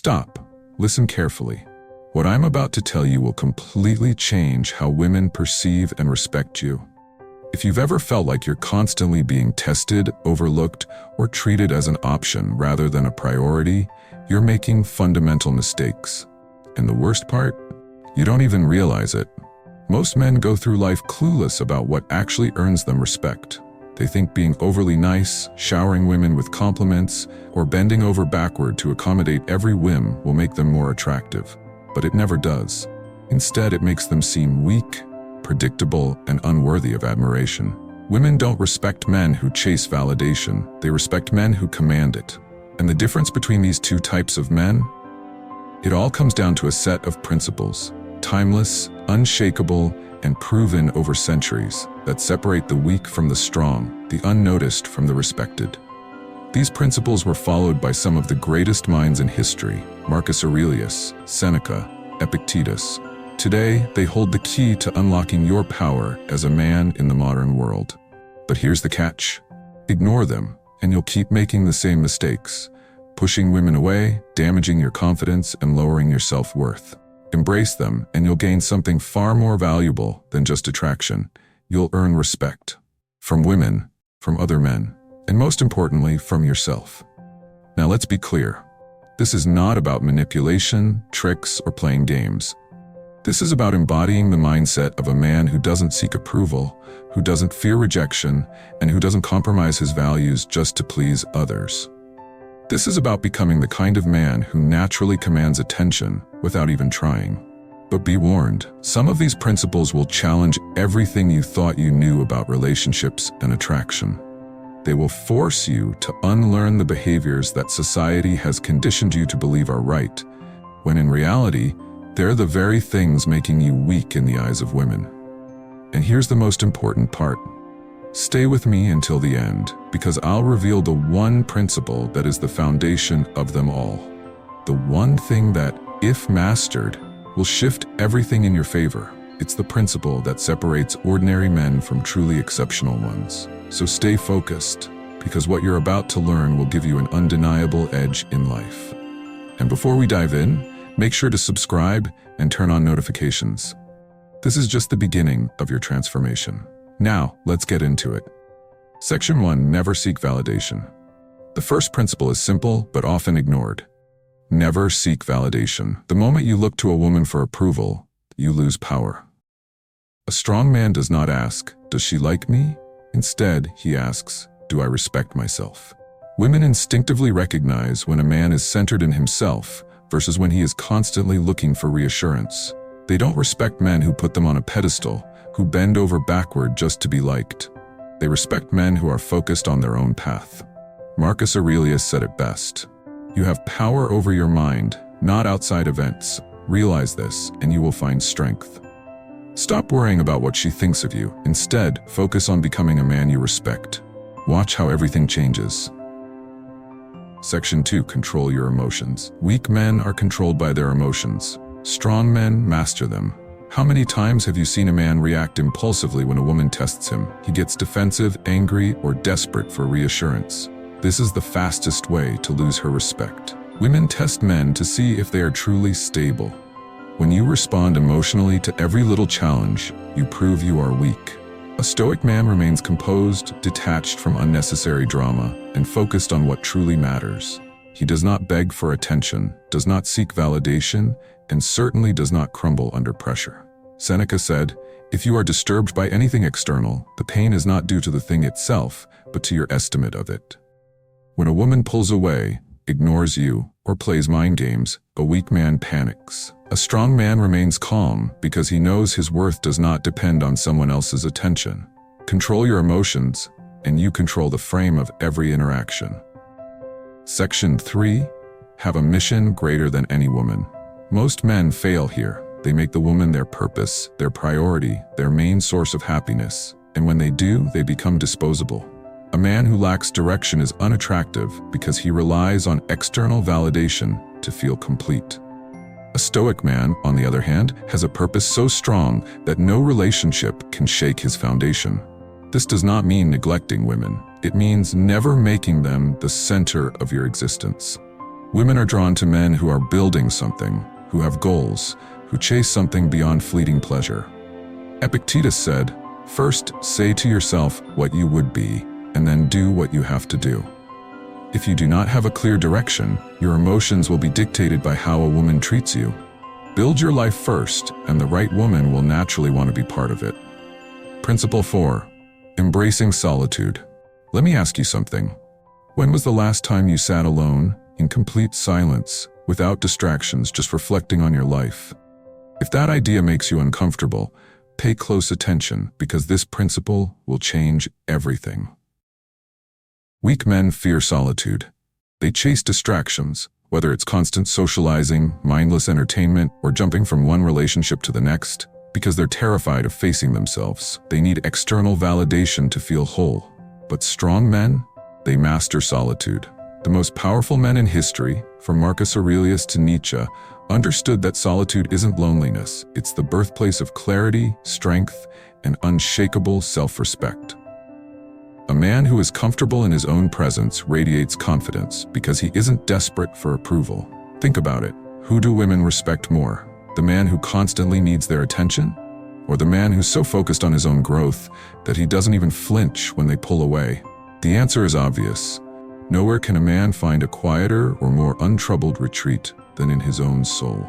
Stop. Listen carefully. What I'm about to tell you will completely change how women perceive and respect you. If you've ever felt like you're constantly being tested, overlooked, or treated as an option rather than a priority, you're making fundamental mistakes. And the worst part? You don't even realize it. Most men go through life clueless about what actually earns them respect. They think being overly nice, showering women with compliments, or bending over backward to accommodate every whim will make them more attractive. But it never does. Instead, it makes them seem weak, predictable, and unworthy of admiration. Women don't respect men who chase validation. They respect men who command it. And the difference between these two types of men? It all comes down to a set of principles, timeless, unshakable, and proven over centuries, that separate the weak from the strong, the unnoticed from the respected. These principles were followed by some of the greatest minds in history: Marcus Aurelius, Seneca, Epictetus. Today, they hold the key to unlocking your power as a man in the modern world. But here's the catch. Ignore them, and you'll keep making the same mistakes, pushing women away, damaging your confidence, and lowering your self-worth. Embrace them, and you'll gain something far more valuable than just attraction. You'll earn respect. From women, from other men, and most importantly, from yourself. Now let's be clear. This is not about manipulation, tricks, or playing games. This is about embodying the mindset of a man who doesn't seek approval, who doesn't fear rejection, and who doesn't compromise his values just to please others. This is about becoming the kind of man who naturally commands attention without even trying. But be warned, some of these principles will challenge everything you thought you knew about relationships and attraction. They will force you to unlearn the behaviors that society has conditioned you to believe are right, when in reality, they're the very things making you weak in the eyes of women. And here's the most important part. Stay with me until the end, because I'll reveal the one principle that is the foundation of them all. The one thing that, if mastered, will shift everything in your favor. It's the principle that separates ordinary men from truly exceptional ones. So stay focused, because what you're about to learn will give you an undeniable edge in life. And before we dive in, make sure to subscribe and turn on notifications. This is just the beginning of your transformation. Now, let's get into it. Section 1. Never seek validation. The first principle is simple but often ignored. Never seek validation. The moment you look to a woman for approval, you lose power. A strong man does not ask, "Does she like me?" Instead, he asks, "Do I respect myself?" Women instinctively recognize when a man is centered in himself versus when he is constantly looking for reassurance. They don't respect men who put them on a pedestal, who bend over backward just to be liked. They respect men who are focused on their own path. Marcus Aurelius said it best. You have power over your mind, not outside events. Realize this, and you will find strength. Stop worrying about what she thinks of you. Instead, focus on becoming a man you respect. Watch how everything changes. Section 2. Control your emotions. Weak men are controlled by their emotions. Strong men master them. How many times have you seen a man react impulsively when a woman tests him? He gets defensive, angry, or desperate for reassurance. This is the fastest way to lose her respect. Women test men to see if they are truly stable. When you respond emotionally to every little challenge, you prove you are weak. A Stoic man remains composed, detached from unnecessary drama, and focused on what truly matters. He does not beg for attention, does not seek validation, and certainly does not crumble under pressure. Seneca said, "If you are disturbed by anything external, the pain is not due to the thing itself, but to your estimate of it." When a woman pulls away, ignores you, or plays mind games, a weak man panics. A strong man remains calm because he knows his worth does not depend on someone else's attention. Control your emotions, and you control the frame of every interaction. Section 3. Have a mission greater than any woman. Most men fail here. They make the woman their purpose, their priority, their main source of happiness. And when they do, they become disposable. A man who lacks direction is unattractive because he relies on external validation to feel complete. A Stoic man, on the other hand, has a purpose so strong that no relationship can shake his foundation. This does not mean neglecting women. It means never making them the center of your existence. Women are drawn to men who are building something, who have goals, who chase something beyond fleeting pleasure. Epictetus said, "First, say to yourself what you would be, and then do what you have to do." If you do not have a clear direction, your emotions will be dictated by how a woman treats you. Build your life first, and the right woman will naturally want to be part of it. Principle 4. Embracing solitude. Let me ask you something. When was the last time you sat alone, in complete silence, without distractions, just reflecting on your life? If that idea makes you uncomfortable, pay close attention, because this principle will change everything. Weak men fear solitude. They chase distractions, whether it's constant socializing, mindless entertainment, or jumping from one relationship to the next, because they're terrified of facing themselves. They need external validation to feel whole. But strong men, they master solitude. The most powerful men in history, from Marcus Aurelius to Nietzsche, understood that solitude isn't loneliness. It's the birthplace of clarity, strength, and unshakable self-respect. A man who is comfortable in his own presence radiates confidence because he isn't desperate for approval. Think about it. Who do women respect more? The man who constantly needs their attention? Or the man who's so focused on his own growth that he doesn't even flinch when they pull away? The answer is obvious. Nowhere can a man find a quieter or more untroubled retreat than in his own soul.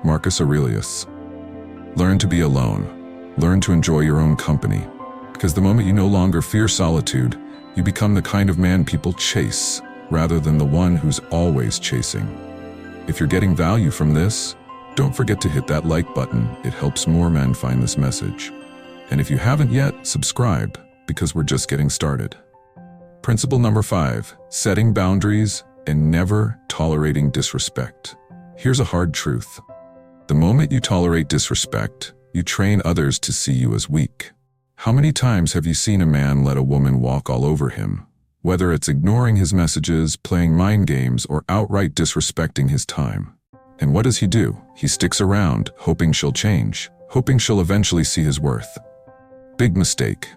Marcus Aurelius. Learn to be alone. Learn to enjoy your own company. Because the moment you no longer fear solitude, you become the kind of man people chase, rather than the one who's always chasing. If you're getting value from this, don't forget to hit that like button. It helps more men find this message. And if you haven't yet, subscribe, because we're just getting started. Principle number 5, setting boundaries and never tolerating disrespect. Here's a hard truth. The moment you tolerate disrespect, you train others to see you as weak. How many times have you seen a man let a woman walk all over him? Whether it's ignoring his messages, playing mind games, or outright disrespecting his time. And what does he do? He sticks around, hoping she'll change, hoping she'll eventually see his worth. Big mistake.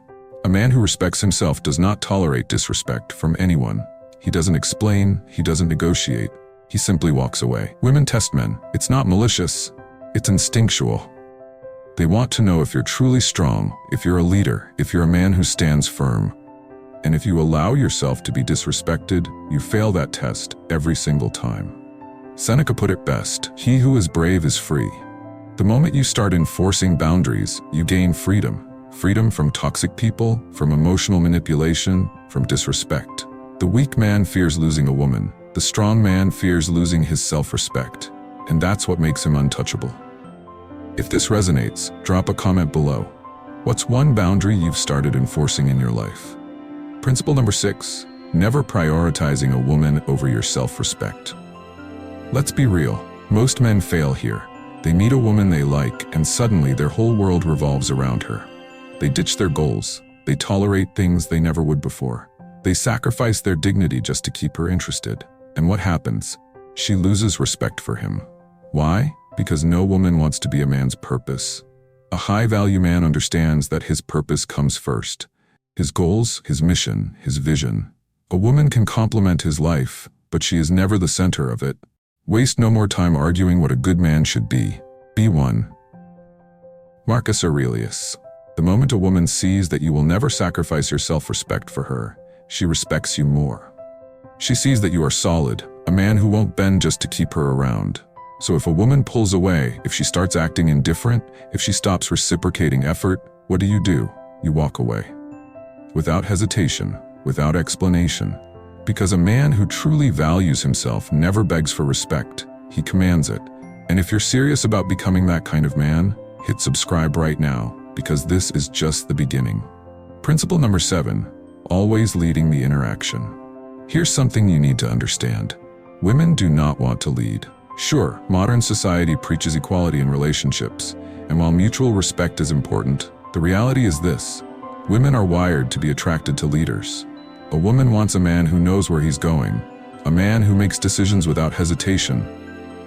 A man who respects himself does not tolerate disrespect from anyone. He doesn't explain, he doesn't negotiate. He simply walks away. Women test men. It's not malicious, it's instinctual. They want to know if you're truly strong, if you're a leader, if you're a man who stands firm. And if you allow yourself to be disrespected, you fail that test every single time. Seneca put it best, "He who is brave is free." The moment you start enforcing boundaries, you gain freedom. Freedom from toxic people, from emotional manipulation, from disrespect. The weak man fears losing a woman. The strong man fears losing his self-respect. And that's what makes him untouchable. If this resonates, drop a comment below. What's one boundary you've started enforcing in your life? Principle number 6, never prioritizing a woman over your self-respect. Let's be real, most men fail here. They meet a woman they like, and suddenly their whole world revolves around her. They ditch their goals. They tolerate things they never would before. They sacrifice their dignity just to keep her interested. And what happens? She loses respect for him. Why? Because no woman wants to be a man's purpose. A high-value man understands that his purpose comes first. His goals, his mission, his vision. A woman can complement his life, but she is never the center of it. Waste no more time arguing what a good man should be. Be one. Marcus Aurelius. The moment a woman sees that you will never sacrifice your self-respect for her, she respects you more. She sees that you are solid, a man who won't bend just to keep her around. So if a woman pulls away, if she starts acting indifferent, if she stops reciprocating effort, what do? You walk away. Without hesitation, without explanation. Because a man who truly values himself never begs for respect, he commands it. And if you're serious about becoming that kind of man, hit subscribe right now, because this is just the beginning. Principle number 7, always leading the interaction. Here's something you need to understand. Women do not want to lead. Sure, modern society preaches equality in relationships, and while mutual respect is important, the reality is this. Women are wired to be attracted to leaders. A woman wants a man who knows where he's going, a man who makes decisions without hesitation,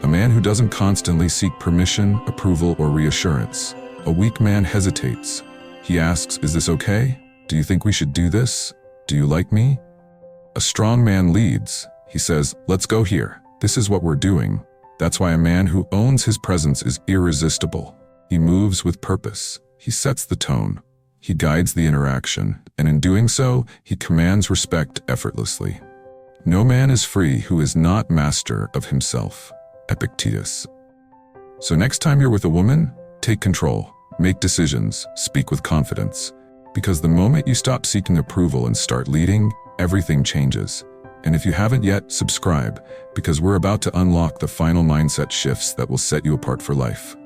a man who doesn't constantly seek permission, approval, or reassurance. A weak man hesitates. He asks, "Is this okay? Do you think we should do this? Do you like me?" A strong man leads. He says, "Let's go here. This is what we're doing. That's why a man who owns his presence is irresistible. He moves with purpose. He sets the tone. He guides the interaction, and in doing so, he commands respect effortlessly. No man is free who is not master of himself. Epictetus. So next time you're with a woman, take control, make decisions, speak with confidence. Because the moment you stop seeking approval and start leading, everything changes. And if you haven't yet, subscribe, because we're about to unlock the final mindset shifts that will set you apart for life.